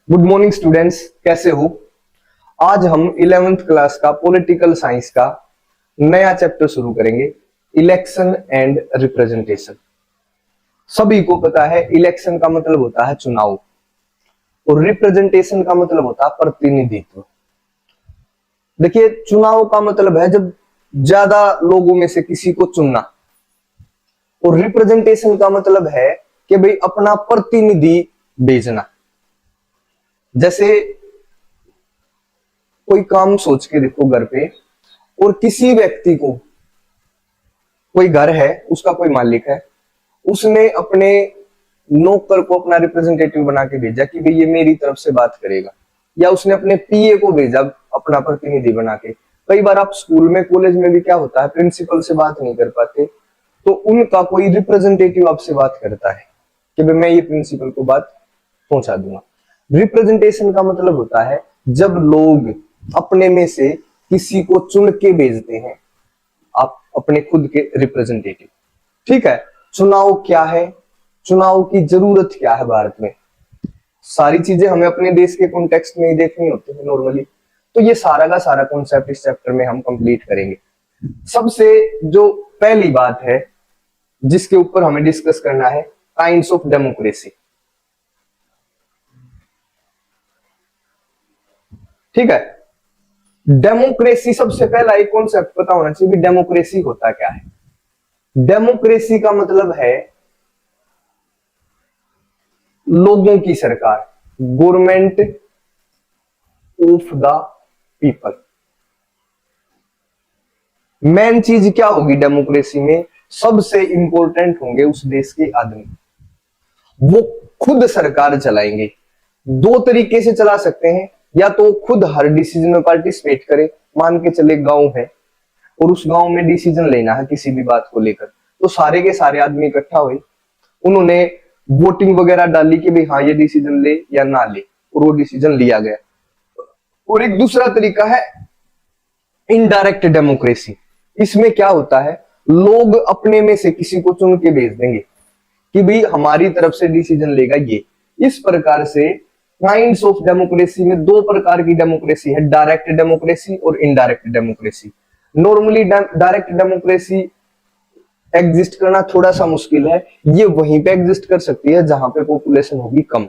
Good morning students, कैसे हो। आज हम 11th क्लास का पॉलिटिकल साइंस का नया चैप्टर शुरू करेंगे, इलेक्शन एंड रिप्रेजेंटेशन। सभी को पता है इलेक्शन का मतलब होता है चुनाव और रिप्रेजेंटेशन का मतलब होता है प्रतिनिधित्व। देखिए, चुनाव का मतलब है जब ज्यादा लोगों में से किसी को चुनना, और रिप्रेजेंटेशन का मतलब है कि भाई अपना प्रतिनिधि भेजना। जैसे कोई काम सोच के देखो घर पे, और किसी व्यक्ति को, कोई घर है उसका कोई मालिक है, उसने अपने नौकर को अपना रिप्रेजेंटेटिव बना के भेजा कि भाई ये मेरी तरफ से बात करेगा, या उसने अपने पीए को भेजा अपना प्रतिनिधि बना के। कई बार आप स्कूल में कॉलेज में भी क्या होता है, प्रिंसिपल से बात नहीं कर पाते तो उनका कोई रिप्रेजेंटेटिव आपसे बात करता है कि भाई मैं ये प्रिंसिपल को बात पहुंचा दूंगा। रिप्रेजेंटेशन का मतलब होता है जब लोग अपने में से किसी को चुन के भेजते हैं, आप अपने खुद के रिप्रेजेंटेटिव। ठीक है, चुनाव क्या है, चुनाव की जरूरत क्या है भारत में, सारी चीजें हमें अपने देश के कॉन्टेक्स्ट में ही देखनी होती है नॉर्मली। तो ये सारा का सारा कॉन्सेप्ट इस चैप्टर में हम कंप्लीट करेंगे। सबसे जो पहली बात है जिसके ऊपर हमें डिस्कस करना है, काइंड्स ऑफ डेमोक्रेसी। ठीक है, डेमोक्रेसी, सबसे पहला एक कॉन्सेप्ट पता होना चाहिए, डेमोक्रेसी होता क्या है। डेमोक्रेसी का मतलब है लोगों की सरकार, government of the people. Main चीज क्या होगी डेमोक्रेसी में, सबसे इंपॉर्टेंट होंगे उस देश के आदमी, वो खुद सरकार चलाएंगे। दो तरीके से चला सकते हैं, या तो खुद हर डिसीजन में पार्टिसिपेट करे। मान के चले गांव है और उस गांव में डिसीजन लेना है किसी भी बात को लेकर, तो सारे के सारे आदमी इकट्ठा हुए, उन्होंने वोटिंग वगैरह डाली कि भाई हाँ ये डिसीजन ले या ना ले, और वो डिसीजन लिया गया। और एक दूसरा तरीका है इनडायरेक्ट डेमोक्रेसी। इसमें क्या होता है, लोग अपने में से किसी को चुन के भेज देंगे कि भाई हमारी तरफ से डिसीजन लेगा ये। इस प्रकार से काइंड्स ऑफ डेमोक्रेसी में दो प्रकार की डेमोक्रेसी है, डायरेक्ट डेमोक्रेसी और indirect democracy. Normally direct democracy exist करना थोड़ा सा मुश्किल है, ये वहीं पे एग्जिस्ट कर सकती है जहां पे पॉपुलेशन होगी कम,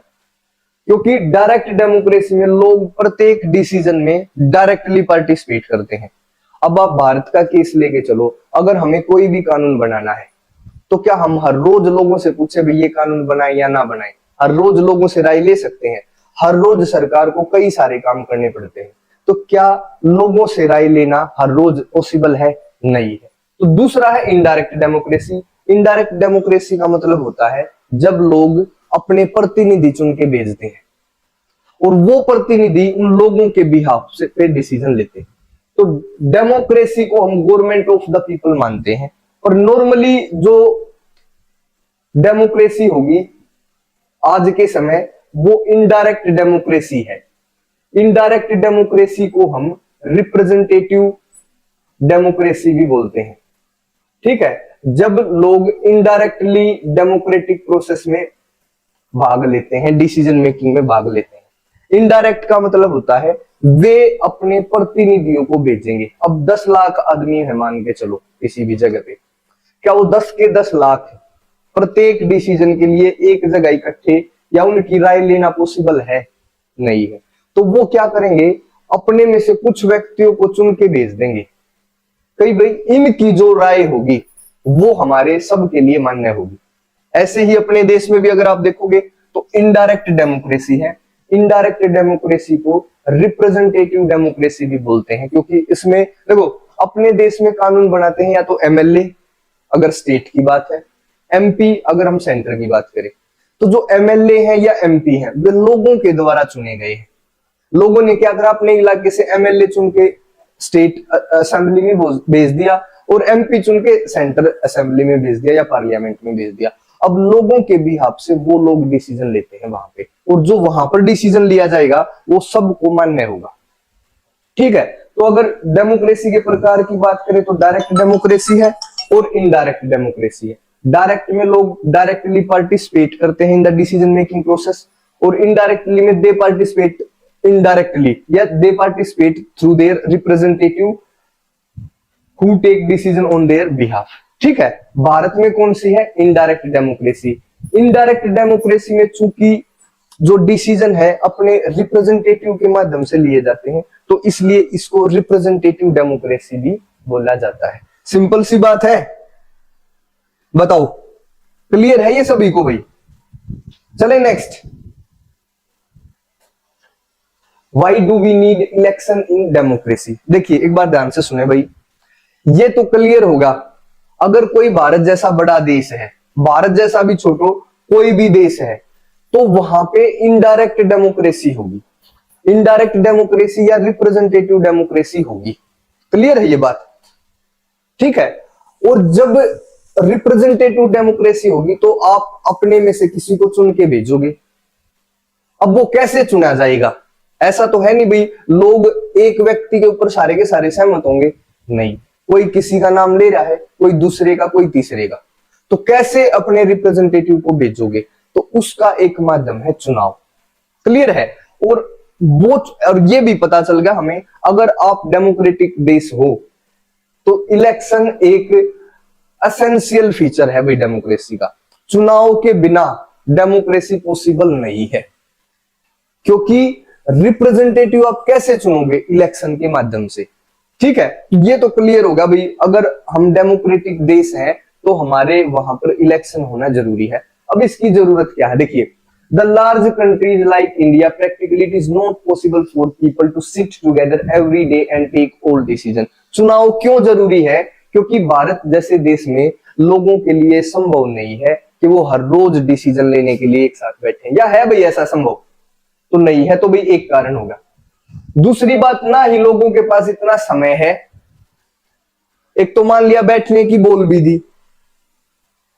क्योंकि डायरेक्ट डेमोक्रेसी में लोग प्रत्येक डिसीजन में डायरेक्टली पार्टिसिपेट करते हैं। अब आप भारत का केस लेके चलो, अगर हमें कोई भी कानून बनाना है तो क्या हम हर रोज लोगों से पूछे भाई ये कानून बनाए या ना बनाए? हर रोज लोगों से राय ले सकते हैं? हर रोज सरकार को कई सारे काम करने पड़ते हैं, तो क्या लोगों से राय लेना हर रोज पॉसिबल है? नहीं है। तो दूसरा है इनडायरेक्ट डेमोक्रेसी। इनडायरेक्ट डेमोक्रेसी का मतलब होता है जब लोग अपने प्रतिनिधि चुन के भेजते हैं और वो प्रतिनिधि उन लोगों के बिहाफ से पे डिसीजन लेते हैं। तो डेमोक्रेसी को हम गवर्नमेंट ऑफ द पीपल मानते हैं। और नॉर्मली जो डेमोक्रेसी होगी आज के समय, वो इनडायरेक्ट डेमोक्रेसी है। इनडायरेक्ट डेमोक्रेसी को हम रिप्रेजेंटेटिव डेमोक्रेसी भी बोलते हैं। ठीक है, जब लोग इनडायरेक्टली डेमोक्रेटिक प्रोसेस में भाग लेते हैं, डिसीजन मेकिंग में भाग लेते हैं। इनडायरेक्ट का मतलब होता है वे अपने प्रतिनिधियों को भेजेंगे। अब 10 लाख आदमी है मान के चलो किसी भी जगह पे, क्या वो 10 के 10 लाख प्रत्येक डिसीजन के लिए एक जगह इकट्ठे या उनकी राय लेना पॉसिबल है? नहीं है। तो वो क्या करेंगे, अपने में से कुछ व्यक्तियों को चुन के भेज देंगे कई भाई इनकी जो राय होगी वो हमारे सब के लिए मान्य होगी। ऐसे ही अपने देश में भी अगर आप देखोगे तो इनडायरेक्ट डेमोक्रेसी है। इनडायरेक्ट डेमोक्रेसी को रिप्रेजेंटेटिव डेमोक्रेसी भी बोलते हैं, क्योंकि इसमें देखो अपने देश में कानून बनाते हैं या तो एमएलए अगर स्टेट की बात है, एमपी अगर हम सेंटर की बात करें। तो जो एमएलए हैं या एमपी हैं वे लोगों के द्वारा चुने गए हैं। लोगों ने क्या करा, अपने इलाके से एमएलए चुन के स्टेट असेंबली में भेज दिया और एमपी चुन के सेंटर असेंबली में भेज दिया या पार्लियामेंट में भेज दिया। अब लोगों के बिहाफ से वो लोग डिसीजन लेते हैं वहां पे, और जो वहां पर डिसीजन लिया जाएगा वो सबको मान्य होगा। ठीक है, तो अगर डेमोक्रेसी के प्रकार की बात करें तो डायरेक्ट डेमोक्रेसी है और इनडायरेक्ट डेमोक्रेसी है। डायरेक्ट में लोग डायरेक्टली पार्टिसिपेट करते हैं in the decision making process, और इनडायरेक्टली में दे पार्टिसिपेट इनडायरेक्टली या they participate through their representative who take decision on their behalf. ठीक है, भारत में कौन सी है? Indirect democracy. इनडायरेक्ट डेमोक्रेसी में चूंकि जो डिसीजन है अपने रिप्रेजेंटेटिव के माध्यम से लिए जाते हैं, तो इसलिए इसको रिप्रेजेंटेटिव डेमोक्रेसी भी बोला जाता है। सिंपल सी बात है, बताओ क्लियर है ये सभी को भाई? चले next, why do we need election in democracy. देखिए एक बार ध्यान से सुने भाई, ये तो क्लियर होगा अगर कोई भारत जैसा बड़ा देश है, भारत जैसा भी छोटो कोई भी देश है, तो वहां पे इनडायरेक्ट डेमोक्रेसी होगी, इनडायरेक्ट डेमोक्रेसी या रिप्रेजेंटेटिव डेमोक्रेसी होगी। क्लियर है ये बात? ठीक है, और जब रिप्रेजेंटेटिव डेमोक्रेसी होगी तो आप अपने में से किसी को चुन के भेजोगे। अब वो कैसे चुना जाएगा? ऐसा तो है नहीं भाई लोग एक व्यक्ति के ऊपर सारे के सारे सहमत होंगे, नहीं, कोई किसी का नाम ले रहा है, कोई दूसरे का, कोई तीसरे का, तो कैसे अपने रिप्रेजेंटेटिव को भेजोगे? तो उसका एक माध्यम है चुनाव। क्लियर है? और ये भी पता चल गया हमें, अगर आप डेमोक्रेटिक देश हो तो इलेक्शन एक एसेंशियल फीचर है भाई डेमोक्रेसी का। चुनाव के बिना डेमोक्रेसी पॉसिबल नहीं है, क्योंकि रिप्रेजेंटेटिव आप कैसे चुनोगे? इलेक्शन के माध्यम से। ठीक है, ये तो क्लियर होगा भाई, अगर हम डेमोक्रेटिक देश हैं तो हमारे वहां पर इलेक्शन होना जरूरी है। अब इसकी जरूरत क्या है? देखिए, the large countries like India practically it is not possible for people to sit together every day and take all decision. चुनाव क्यों जरूरी है? क्योंकि भारत जैसे देश में लोगों के लिए संभव नहीं है कि वो हर रोज डिसीजन लेने के लिए एक साथ बैठे, या है भाई ऐसा संभव? तो नहीं है, तो भाई एक कारण होगा। दूसरी बात, ना ही लोगों के पास इतना समय है। एक तो मान लिया बैठने की बोल भी दी,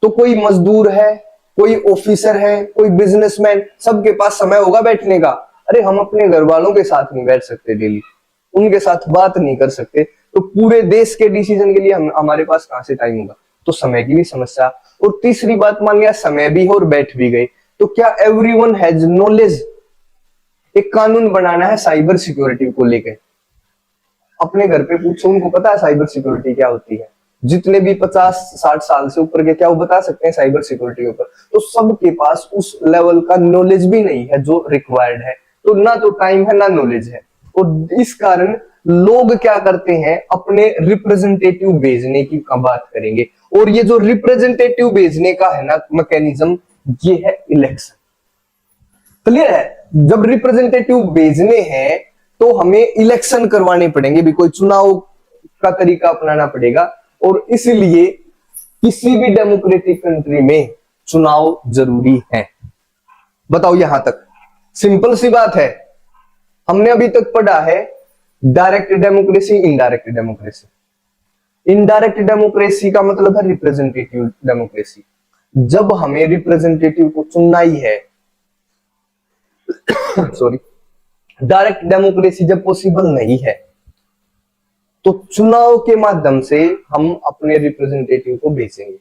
तो कोई मजदूर है, कोई ऑफिसर है, कोई बिजनेसमैन, सबके पास समय होगा बैठने का। अरे हम अपने घर वालों के साथ नहीं बैठ सकते डेली, उनके साथ बात नहीं कर सकते, तो पूरे देश के डिसीजन के लिए हमारे पास कहां से टाइम होगा? तो समय की भी समस्या। और तीसरी बात, मान लिया समय भी हो और बैठ भी गए, तो क्या एवरीवन हैज नॉलेज? एक कानून बनाना है साइबर सिक्योरिटी को लेकर, अपने घर पे पूछो, उनको पता है साइबर सिक्योरिटी क्या होती है? जितने भी 50-60 साल से ऊपर के, क्या वो बता सकते हैं साइबर सिक्योरिटी के ऊपर? तो सबके पास उस लेवल का नॉलेज भी नहीं है जो रिक्वायर्ड है, तो ना तो टाइम है ना नॉलेज है। और इस कारण लोग क्या करते हैं, अपने रिप्रेजेंटेटिव भेजने की बात करेंगे, और ये जो रिप्रेजेंटेटिव भेजने का है ना मैकेनिज्म, ये है इलेक्शन। क्लियर है? जब रिप्रेजेंटेटिव भेजने हैं तो हमें इलेक्शन करवाने पड़ेंगे भी, कोई चुनाव का तरीका अपनाना पड़ेगा, और इसलिए किसी भी डेमोक्रेटिक कंट्री में चुनाव जरूरी है। बताओ यहां तक सिंपल सी बात है। हमने अभी तक पढ़ा है direct democracy, indirect democracy. Indirect democracy का मतलब है रिप्रेजेंटेटिव डेमोक्रेसी। जब हमें रिप्रेजेंटेटिव को चुनना ही है सॉरी, डायरेक्ट डेमोक्रेसी जब पॉसिबल नहीं है तो चुनाव के माध्यम से हम अपने रिप्रेजेंटेटिव को भेजेंगे,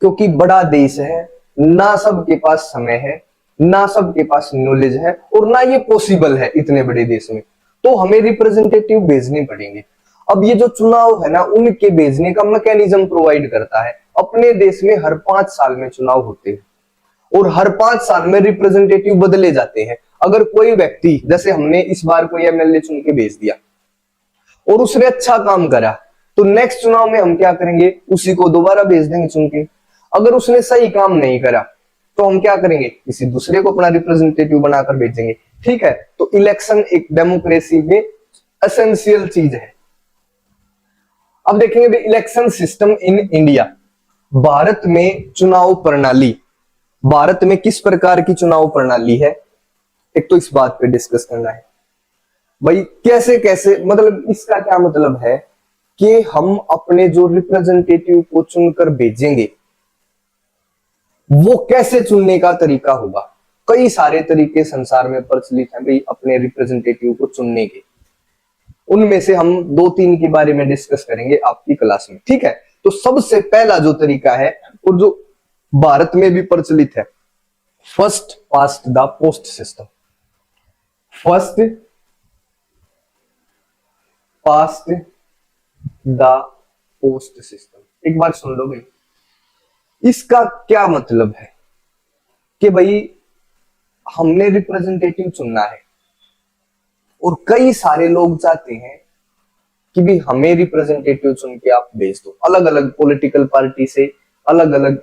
क्योंकि बड़ा देश है, ना सबके पास समय है, ना सबके पास नॉलेज है, और ना ये पॉसिबल है इतने बड़े देश में, तो हमें रिप्रेजेंटेटिव भेजने पड़ेंगे। अब ये जो चुनाव है ना, उनके भेजने का मैकेनिज्म प्रोवाइड करता है। अपने देश में हर 5 साल में चुनाव होते हैं, और हर 5 साल में रिप्रेजेंटेटिव बदले जाते हैं। अगर कोई व्यक्ति, जैसे हमने इस बार कोई एमएलए चुन के भेज दिया और उसने अच्छा काम करा, तो नेक्स्ट चुनाव में हम क्या करेंगे, उसी को दोबारा भेज देंगे चुन के। अगर उसने सही काम नहीं करा तो हम क्या करेंगे, किसी दूसरे को अपना रिप्रेजेंटेटिव बनाकर भेजेंगे। ठीक है, तो इलेक्शन एक डेमोक्रेसी में एसेंशियल चीज है। अब देखेंगे election system in India. Bharat में चुनाव प्रणाली, भारत में किस प्रकार की चुनाव प्रणाली है, एक तो इस बात पे डिस्कस करना है भाई। कैसे कैसे, मतलब इसका क्या मतलब है कि हम अपने जो रिप्रेजेंटेटिव को चुनकर भेजेंगे वो कैसे चुनने का तरीका होगा। कई सारे तरीके संसार में प्रचलित हैं भाई अपने रिप्रेजेंटेटिव को चुनने के, उनमें से हम 2-3 के बारे में डिस्कस करेंगे आपकी क्लास में। ठीक है, तो सबसे पहला जो तरीका है और जो भारत में भी प्रचलित है, first past the post system, first past the post system. एक बार सुन लो भाई, इसका क्या मतलब है कि भाई हमने रिप्रेजेंटेटिव चुनना है और कई सारे लोग चाहते हैं कि भी हमें रिप्रेजेंटेटिव चुन के आप भेज दो। अलग अलग पॉलिटिकल पार्टी से, अलग अलग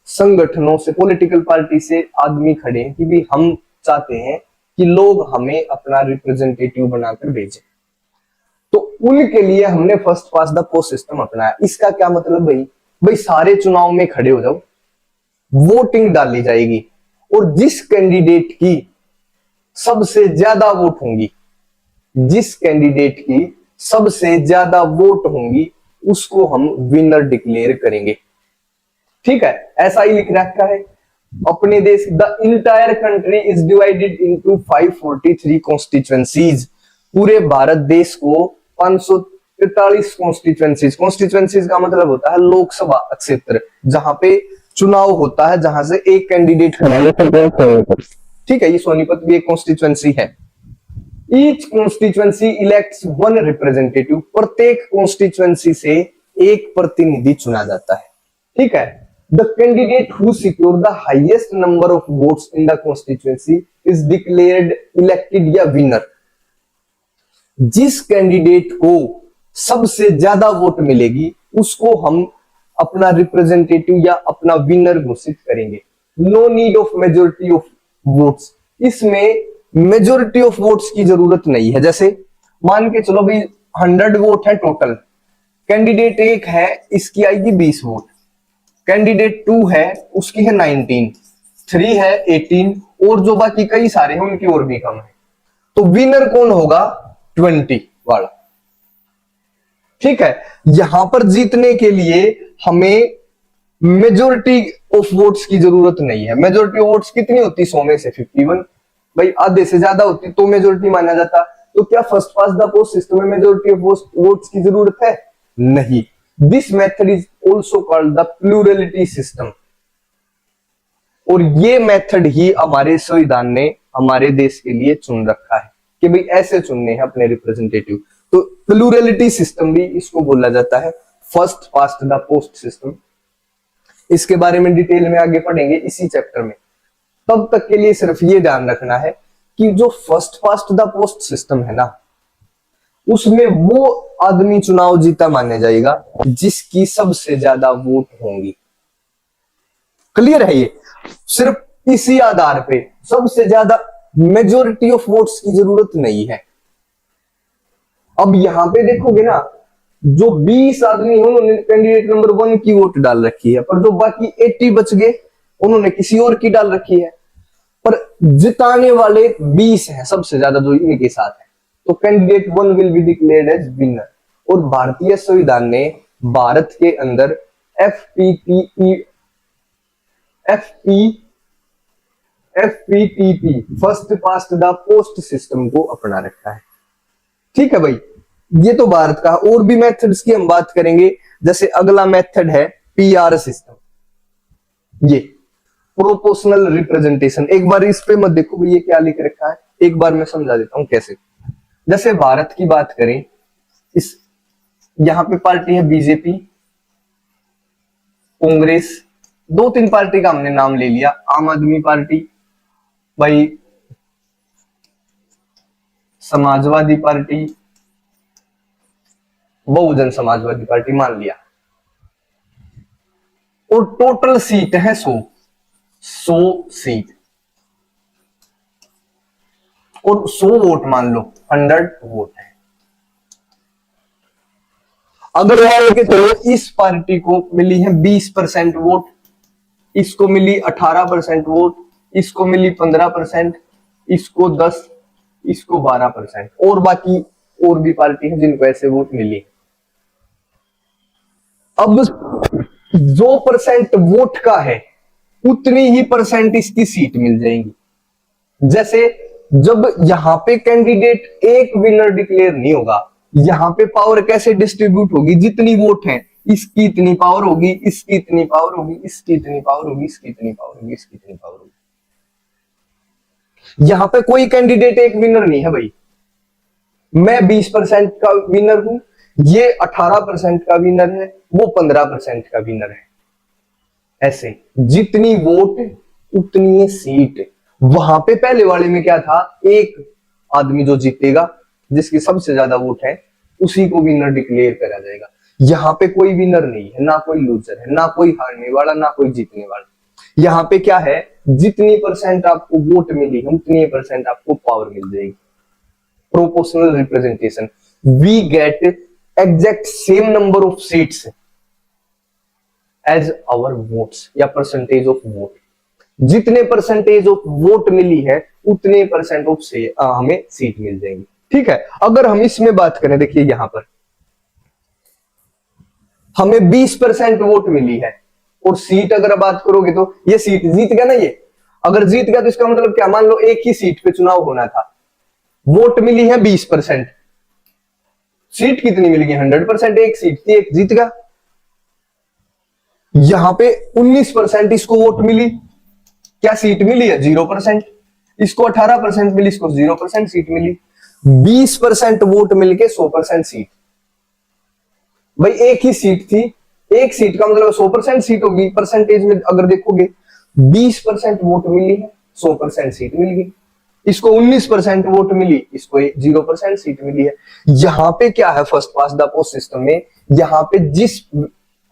संगठनों से, पॉलिटिकल पार्टी से आदमी खड़े हैं कि भी हम चाहते हैं कि लोग हमें अपना रिप्रेजेंटेटिव बनाकर भेजें। तो उनके लिए हमने first pass the post system अपनाया। इसका क्या मतलब भाई, भाई सारे चुनाव में खड़े हो जाओ, वोटिंग डाली जाएगी और जिस कैंडिडेट की सबसे ज्यादा वोट होंगी, जिस कैंडिडेट की सबसे ज्यादा वोट होंगी उसको हम विनर डिक्लेयर करेंगे। ठीक है, ऐसा ही लिख रखा है अपने देश। The entire country is divided into 543 constituencies. पूरे भारत देश को 543 कॉन्स्टिट्यूएंसीज, कॉन्स्टिट्यूएंसीज का मतलब होता है लोकसभा क्षेत्र, जहां पे चुनाव होता है, जहां से एक कैंडिडेट खड़ा है। ठीक है, ये सोनीपत भी एक कॉन्स्टिट्यूएंसी है। Each constituency elects one representative. प्रत्येक कॉन्स्टिट्यूएंसी से एक प्रतिनिधि चुना जाता है। ठीक है, the candidate who secure the highest number of votes in the constituency is declared elected या विनर। जिस कैंडिडेट को सबसे ज्यादा वोट मिलेगी उसको हम अपना रिप्रेजेंटेटिव या अपना विनर घोषित करेंगे। No need of majority of votes. इसमें मेजोरिटी ऑफ वोट्स की जरूरत नहीं है। जैसे मान के चलो भाई 100 वोट है टोटल, कैंडिडेट एक है इसकी आएगी 20 वोट, कैंडिडेट 2 है उसकी है 19, 3 है 18 और जो बाकी कई सारे हैं उनकी और भी कम है। तो विनर कौन होगा? 20 वाला। ठीक है, यहां पर जीतने के लिए हमें मेजोरिटी ऑफ वोट्स की जरूरत नहीं है। मेजोरिटी ऑफ वोट्स कितनी होती? 100 में से 51। भाई आधे से ज्यादा होती तो मेजोरिटी माना जाता। तो क्या first pass the post system में मेजोरिटी ऑफ वोट्स की जरूरत है? नहीं। This method is also called the plurality system. और ये मेथड ही हमारे संविधान ने हमारे देश के लिए चुन रखा है कि भाई ऐसे चुनने हैं अपने रिप्रेजेंटेटिव। तो प्लूरलिटी सिस्टम भी इसको बोला जाता है, first past the post system. इसके बारे में डिटेल में आगे पढ़ेंगे इसी चैप्टर में। तब तक के लिए सिर्फ ये ध्यान रखना है कि जो first past the post system है ना, उसमें वो आदमी चुनाव जीता माना जाएगा जिसकी सबसे ज्यादा वोट होंगी। क्लियर है? ये सिर्फ इसी आधार पे सबसे ज्यादा, मेजोरिटी ऑफ वोट्स की जरूरत नहीं है। अब यहां पे देखोगे ना, जो 20 आदमी हैं उन्होंने कैंडिडेट नंबर 1 की वोट डाल रखी है, पर जो बाकी 80 बच गए उन्होंने किसी और की डाल रखी है, पर जिताने वाले 20 हैं सबसे ज्यादा जो इनके साथ है। तो candidate 1 will be declared as winner. और भारतीय संविधान ने भारत के अंदर FPTP first past the post system को अपना रखा है। ठीक है भाई, ये तो भारत का। और भी मेथड्स की हम बात करेंगे। जैसे अगला मेथड है PR सिस्टम, ये प्रोपोर्शनल रिप्रेजेंटेशन। एक बार इस पे मत देखो भाई ये क्या लिख रखा है, एक बार मैं समझा देता हूं कैसे। जैसे भारत की बात करें, इस यहां पे पार्टी है बीजेपी, कांग्रेस, 2-3 पार्टी का हमने नाम ले लिया, आम आदमी पार्टी, भाई समाजवादी पार्टी, बहुजन समाजवादी पार्टी मान लिया। और टोटल सीट है 100 सीट, और 100 वोट मान लो 100 वोट है। अगर मान चलो इस पार्टी को मिली है 20% वोट, इसको मिली 18% वोट, इसको मिली 15%, इसको 10, इसको 12%, और बाकी और भी पार्टी है जिनको ऐसे वोट मिली। अब जो परसेंट वोट का है उतनी ही परसेंट इसकी सीट मिल जाएंगी। जैसे जब यहां पे कैंडिडेट एक विनर डिक्लेयर नहीं होगा, यहां पे पावर कैसे डिस्ट्रीब्यूट होगी? जितनी वोट है इसकी इतनी पावर होगी, इसकी इतनी पावर होगी, इसकी इतनी पावर होगी, इसकी इतनी पावर होगी, इसकी इतनी पावर होगी। यहां पे कोई कैंडिडेट एक विनर नहीं है भाई। मैं 20% का विनर हूं, ये 18% का विनर है, वो 15% का विनर है। ऐसे जितनी वोट उतनी सीट। वहां पे पहले वाले में क्या था, एक आदमी जो जीतेगा, जिसकी सबसे ज्यादा वोट है, उसी को विनर डिक्लेयर करा जाएगा। यहाँ पे कोई विनर नहीं है, ना कोई लूजर है, ना कोई हारने वाला, ना कोई जीतने वाला। यहाँ पे क्या है, जितनी परसेंट आपको वोट मिली है उतनी परसेंट आपको पावर मिल जाएगी। Proportional representation, we get exact same number of seats as our votes या परसेंटेज ऑफ वोट। जितने परसेंटेज ऑफ वोट मिली है उतने परसेंट ऑफ से हमें सीट मिल जाएंगी। ठीक है, अगर हम इसमें बात करें, देखिए यहां पर हमें 20% वोट मिली है, और सीट अगर बात करोगे तो ये सीट जीत गया ना, ये अगर जीत गया तो इसका मतलब क्या, मान लो एक ही सीट पे चुनाव होना था, वोट मिली है 20%, सीट कितनी मिल गई 100%, एक सीट थी, एक जीत गया। यहां पे 19% इसको वोट मिली, क्या सीट मिली है 0%, इसको 18% मिली, इसको 0% सीट मिली। 20% वोट मिलके 100% सीट। भाई एक ही सीट थी, एक सीट का मतलब 100% सीट होगी। परसेंटेज में अगर देखोगे 20% वोट मिली है, 100% सीट मिल गई। इसको 19% वोट मिली, इसको 0% सीट मिली है। यहां पे क्या है, first pass the post system में यहां पे जिस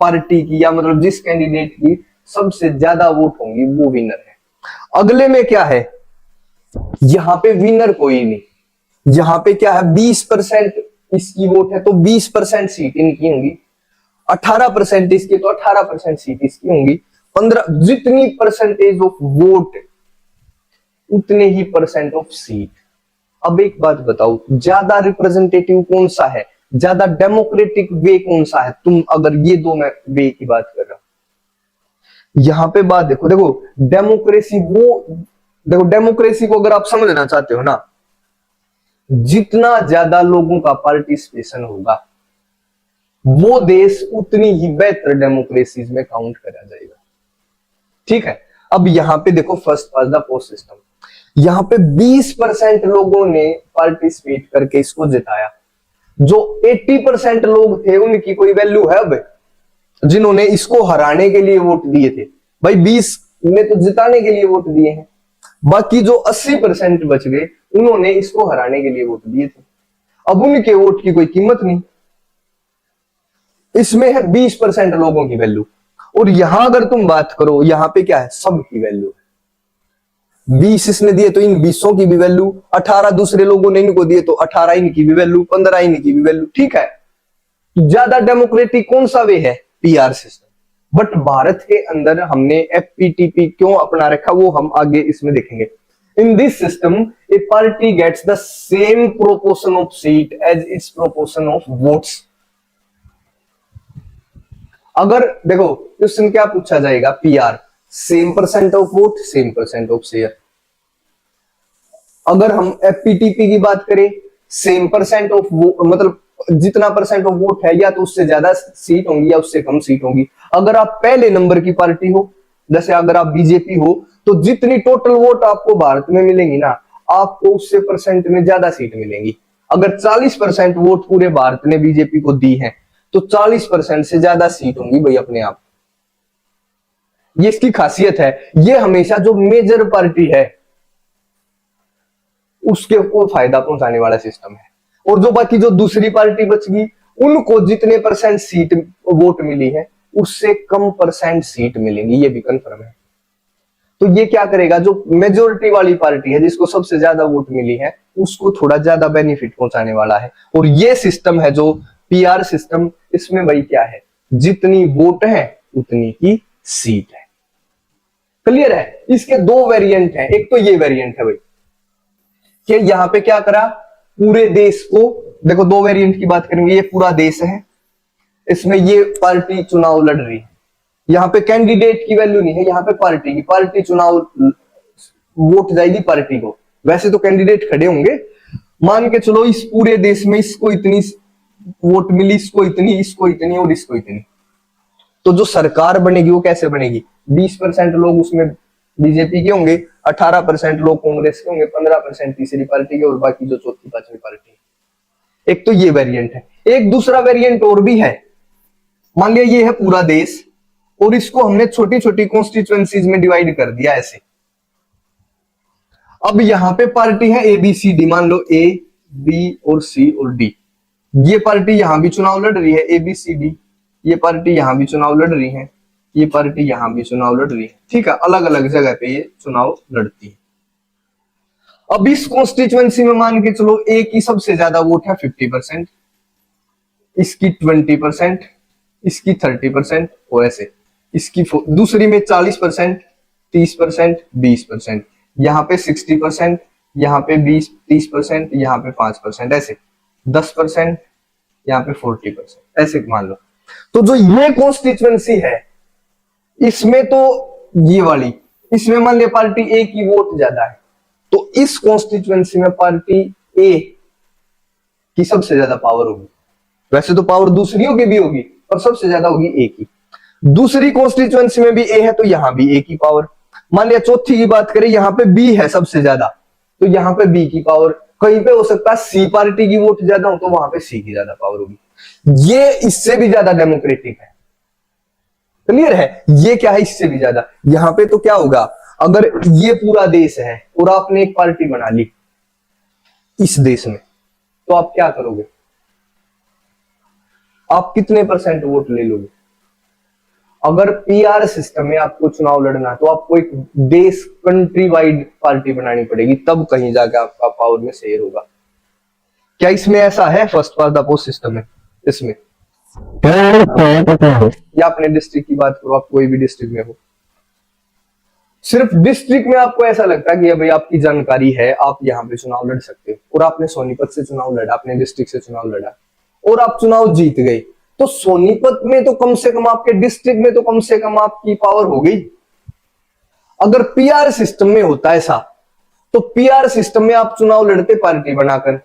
पार्टी की या मतलब जिस कैंडिडेट की सबसे ज्यादा वोट होंगी वो विनर है। अगले में क्या है, यहां पे विनर कोई नहीं। यहां पे क्या है, 20% इसकी वोट है तो 20% सीट इनकी होंगी, 18% इसकी तो 18% सीट इसकी होंगी। 15 जितनी परसेंटेज ऑफ वोट उतने ही परसेंट ऑफ सीट। अब एक बात बताओ, ज्यादा रिप्रेजेंटेटिव कौन सा है, ज्यादा डेमोक्रेटिक वे कौन सा है? तुम अगर ये दो मैं वे की बात कर रहा हूं, यहां पे बात देखो, डेमोक्रेसी देखो डेमोक्रेसी को अगर आप समझना चाहते हो ना, जितना ज्यादा लोगों का पार्टिसिपेशन होगा वो देश उतनी ही बेहतर डेमोक्रेसीज में काउंट करा जाएगा। ठीक है, अब यहां पे देखो first pass the post system, यहां पे 20% लोगों ने पार्टिसिपेट करके इसको जिताया। जो 80% लोग थे उनकी कोई वैल्यू है अब, जिन्होंने इसको हराने के लिए वोट दिए थे? भाई 20 ने तो जिताने के लिए वोट दिए हैं, बाकी जो 80% बच गए उन्होंने इसको हराने के लिए वोट दिए थे। अब उनके वोट की कोई कीमत नहीं। इसमें है 20% लोगों की वैल्यू, और यहां अगर तुम बात करो, यहां पे क्या है, सबकी वैल्यू है। 20 इसने दिए तो इन 20 की भी वैल्यू, 18 दूसरे लोगों ने इनको दिए तो 18 इनकी भी वैल्यू, 15 इनकी भी वैल्यू। ठीक है, ज्यादा डेमोक्रेटिक कौन सा वे है? PR system. बट भारत के अंदर हमने एफपीटीपी क्यों अपना रखा वो हम आगे इसमें देखेंगे। In this system a party gets the same proportion of seat as its proportion of votes. अगर देखो क्वेश्चन क्या पूछा जाएगा, PR same percent of vote, same percent of share. अगर हम एफपीटीपी की बात करें, सेम परसेंट ऑफ मतलब जितना परसेंट ऑफ वोट है, या तो उससे ज्यादा सीट होंगी या उससे कम सीट होंगी। अगर आप पहले नंबर की पार्टी हो, जैसे अगर आप बीजेपी हो, तो जितनी टोटल वोट आपको भारत में मिलेंगी ना, आपको उससे परसेंट में ज्यादा सीट मिलेंगी। अगर 40% वोट पूरे भारत ने बीजेपी को दी है तो 40% से ज्यादा सीट होंगी भाई अपने आप। ये इसकी खासियत है। ये हमेशा जो मेजर पार्टी है उसके को फायदा पहुंचाने वाला सिस्टम है, और जो बाकी जो दूसरी पार्टी बच गई उनको जितने परसेंट सीट वोट मिली है उससे कम परसेंट सीट मिलेंगी, ये भी कंफर्म है। तो ये क्या करेगा, जो मेजोरिटी वाली पार्टी है जिसको सबसे ज्यादा वोट मिली है उसको थोड़ा ज्यादा बेनिफिट पहुंचाने वाला है। और ये सिस्टम है जो पीआर सिस्टम, इसमें भाई क्या है, जितनी वोट है उतनी ही सीट है। क्लियर है? इसके दो वेरिएंट हैं। एक तो ये वेरिएंट है भाई कि यहां पे क्या करा, पूरे देश को, देखो दो वेरिएंट की बात करेंगे, ये पूरा देश है, इसमें ये पार्टी चुनाव लड़ रही है। यहाँ पे कैंडिडेट की वैल्यू नहीं है, यहाँ पे पार्टी की, पार्टी चुनाव वोट जाएगी पार्टी को। वैसे तो कैंडिडेट खड़े होंगे, मान के चलो इस पूरे देश में इसको इतनी वोट मिली, इसको इतनी, इसको इतनी और इसको इतनी, तो जो सरकार बनेगी वो कैसे बनेगी? 20% लोग उसमें बीजेपी के होंगे, 18% लोग कांग्रेस के होंगे, 15% तीसरी पार्टी के और बाकी जो चौथी पांचवी पार्टी। एक तो ये वेरिएंट है। एक दूसरा वेरिएंट और भी है। मान लिया ये है पूरा देश और इसको हमने छोटी छोटी कॉन्स्टिट्यूएंसीज में डिवाइड कर दिया ऐसे। अब यहां पे पार्टी है ए बी सी डी, मान लो ए बी और सी और डी। ये पार्टी यहां भी चुनाव लड़ रही है ए बी सी डी, ये पार्टी यहां भी चुनाव लड़ रही है, ये पार्टी यहां भी चुनाव लड़ रही है। ठीक है, अलग अलग जगह पे ये चुनाव लड़ती है। अब इस कॉन्स्टिट्यूएंसी में मान के चलो ए की सबसे ज्यादा वोट है 50%, इसकी 20%, इसकी 30% और ऐसे इसकी दूसरी में 40%, 30%, 20%, यहाँ पे 60%, यहाँ पे 20-30%, यहाँ पे 5%, ऐसे 10%, यहाँ पे 40%, ऐसे मान लो। तो जो ये कॉन्स्टिट्यूएंसी है इसमें तो ये वाली, इसमें मान लिया पार्टी ए की वोट ज्यादा है, तो इस कॉन्स्टिट्यूएंसी में पार्टी ए की सबसे ज्यादा पावर होगी। वैसे तो पावर दूसरियों की भी होगी पर सबसे ज्यादा होगी ए की। दूसरी कॉन्स्टिट्यूएंसी में भी ए है तो यहां भी ए की पावर। मान लिया चौथी की बात करें, यहां पे बी है सबसे ज्यादा, तो यहां पे बी की पावर। कहीं पे हो सकता है सी पार्टी की वोट ज्यादा हो तो वहां पे सी की ज्यादा पावर होगी। ये इससे भी ज्यादा डेमोक्रेटिक है। क्लियर है? ये क्या है, इससे भी ज्यादा। यहां पे तो क्या होगा, अगर ये पूरा देश है और आपने एक पार्टी बना ली इस देश में, तो आप क्या करोगे, आप कितने % वोट ले लोगे? अगर पीआर सिस्टम में आपको चुनाव लड़ना तो आपको एक देश कंट्री वाइड पार्टी बनानी पड़ेगी, तब कहीं जाकर आपका पावर में शेयर होगा। क्या इसमें ऐसा है first pass the post system है इसमें? या अपने डिस्ट्रिक्ट की बात करो, आप कोई भी डिस्ट्रिक्ट में हो, सिर्फ डिस्ट्रिक्ट में आपको ऐसा लगता है कि भाई आपकी जानकारी है, आप यहाँ पे चुनाव लड़ सकते हो, और आपने सोनीपत से चुनाव लड़ा, अपने डिस्ट्रिक्ट से चुनाव लड़ा और आप चुनाव जीत गए, तो सोनीपत में तो कम से कम, आपके डिस्ट्रिक्ट में तो कम से कम आपकी पावर हो गई। अगर पीआर सिस्टम में होता ऐसा, तो पीआर सिस्टम में आप चुनाव लड़ते पार्टी बनाकर,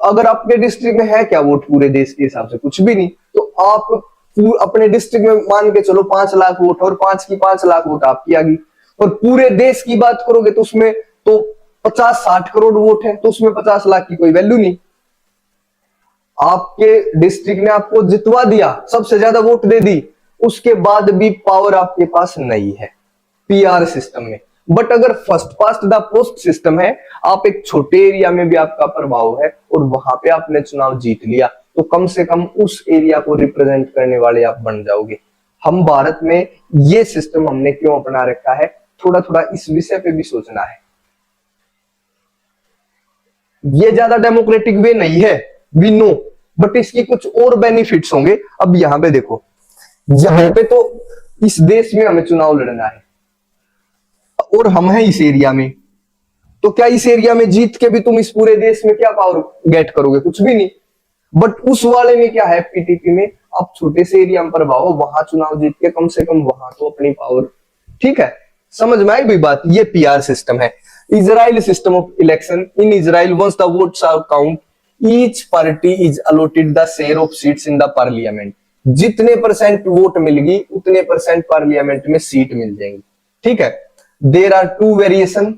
अगर आपके डिस्ट्रिक्ट में है क्या वोट पूरे देश के हिसाब से, कुछ भी नहीं, तो आप अपने डिस्ट्रिक्ट में मान के चलो 5 लाख वोट, और 5 की 5 लाख वोट आपकी आ गई। और पूरे देश की बात करोगे तो उसमें तो 50-60 करोड़ वोट है, तो उसमें 50 लाख की कोई वैल्यू नहीं। आपके डिस्ट्रिक्ट ने आपको जितवा दिया, सबसे ज्यादा वोट दे दी, उसके बाद भी पावर आपके पास नहीं है पीआर सिस्टम में। बट अगर first past the post system है, आप एक छोटे एरिया में भी आपका प्रभाव है और वहां पे आपने चुनाव जीत लिया, तो कम से कम उस एरिया को रिप्रेजेंट करने वाले आप बन जाओगे। हम भारत में ये सिस्टम हमने क्यों अपना रखा है, थोड़ा थोड़ा इस विषय पे भी सोचना है। ये ज्यादा डेमोक्रेटिक वे नहीं है, वी नो, बट इसकी कुछ और बेनिफिट्स होंगे। अब यहां पे देखो, यहां पे तो इस देश में हमें चुनाव लड़ना है और हम हैं इस एरिया में, तो क्या इस एरिया में जीत के भी तुम इस पूरे देश में क्या पावर गेट करोगे? कुछ भी नहीं। बट उस वाले में क्या है, पीटीपी में आप छोटे से एरिया में प्रभाव, वहां चुनाव जीत के कम से कम वहां तो अपनी पावर। ठीक है, समझ में आई भी बात? ये पीआर सिस्टम है। Israel system of election, in Israel once the votes are count each party is allotted the share of seats in the parliament. जितने % वोट मिलेगी उतने % पार्लियामेंट में सीट मिल जाएंगी। ठीक है, देयर आर 2 वेरिएशन।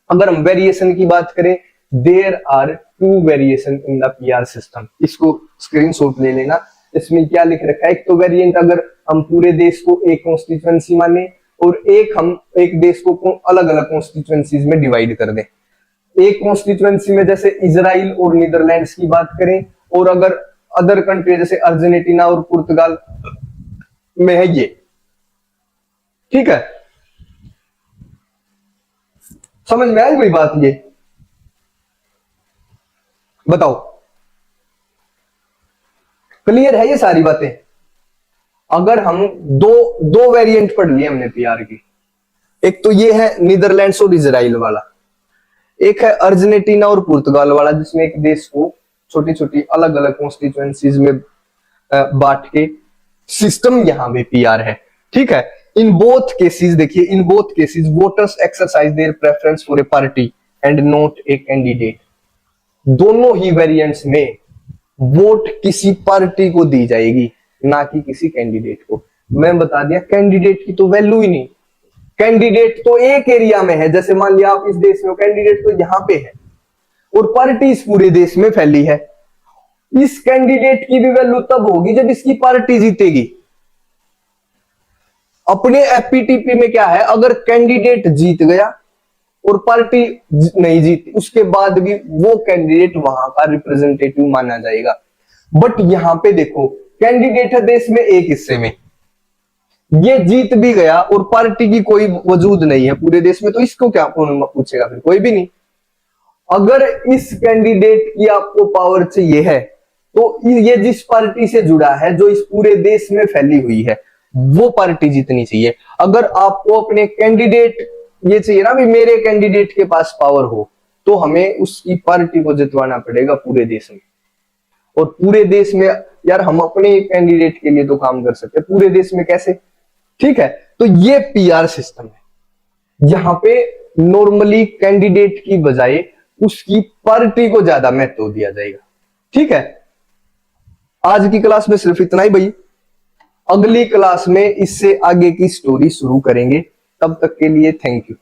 अगर हम वेरिएशन की बात करें, there are 2 variation in the PR system. इसको स्क्रीनशॉट ले लेना। इसमें क्या लिख रखा है, एक तो वेरिएंट अगर हम पूरे देश को एक कॉन्स्टिट्यूएंसी माने, और एक हम एक देश को अलग अलग कॉन्स्टिट्यूएंसीज में डिवाइड कर दें। एक कॉन्स्टिट्यूएंसी में जैसे इजराइल और नीदरलैंड्स की बात करें, और अगर अदर कंट्री जैसे अर्जेंटीना और पुर्तगाल में है ये। ठीक है, समझ में आई कोई बात? ये बताओ, क्लियर है ये सारी बातें? अगर हम दो वेरिएंट पढ़ लिए हमने पीआर की, एक तो ये है नीदरलैंड्स और इजराइल वाला, एक है अर्जेंटीना और पुर्तगाल वाला, जिसमें एक देश को छोटी छोटी अलग अलग कॉन्स्टिट्यूएंसीज में बांट के सिस्टम यहां भी पीआर है। ठीक है, इन बोथ केसेस देखिए, in both cases voters exercise their preference for a party and not a candidate. दोनों ही वेरिएंट्स में वोट किसी पार्टी को दी जाएगी, ना कि किसी कैंडिडेट को। मैं बता दिया, कैंडिडेट की तो वैल्यू ही नहीं, कैंडिडेट तो एक एरिया में है, जैसे मान लिया आप इस देश में हो, कैंडिडेट तो यहां पे है और पार्टी इस पूरे देश में फैली है। इस कैंडिडेट की भी वैल्यू तब होगी जब इसकी पार्टी जीतेगी। अपने एफपीटीपी में क्या है, अगर कैंडिडेट जीत गया और पार्टी नहीं जीती, उसके बाद भी वो कैंडिडेट वहां का रिप्रेजेंटेटिव माना जाएगा। बट यहां पे देखो, कैंडिडेट है देश में एक हिस्से में, ये जीत भी गया और पार्टी की कोई वजूद नहीं है पूरे देश में, तो इसको क्या कौन पूछेगा, फिर कोई भी नहीं। अगर इस कैंडिडेट की आपको पावर चाहिए है, तो ये जिस पार्टी से जुड़ा है, जो इस पूरे देश में फैली हुई है, वो पार्टी जीतनी चाहिए। अगर आपको अपने कैंडिडेट ये चाहिए ना भी मेरे कैंडिडेट के पास पावर हो, तो हमें उसकी पार्टी को जितवाना पड़ेगा पूरे देश में। और पूरे देश में यार हम अपने कैंडिडेट के लिए तो काम कर सकते हैं, पूरे देश में कैसे? ठीक है, तो ये पीआर सिस्टम है। यहां पे नॉर्मली कैंडिडेट की बजाय उसकी पार्टी को ज्यादा महत्व दिया जाएगा। ठीक है, आज की क्लास में सिर्फ इतना ही भाई। अगली क्लास में इससे आगे की स्टोरी शुरू करेंगे। तब तक के लिए थैंक यू।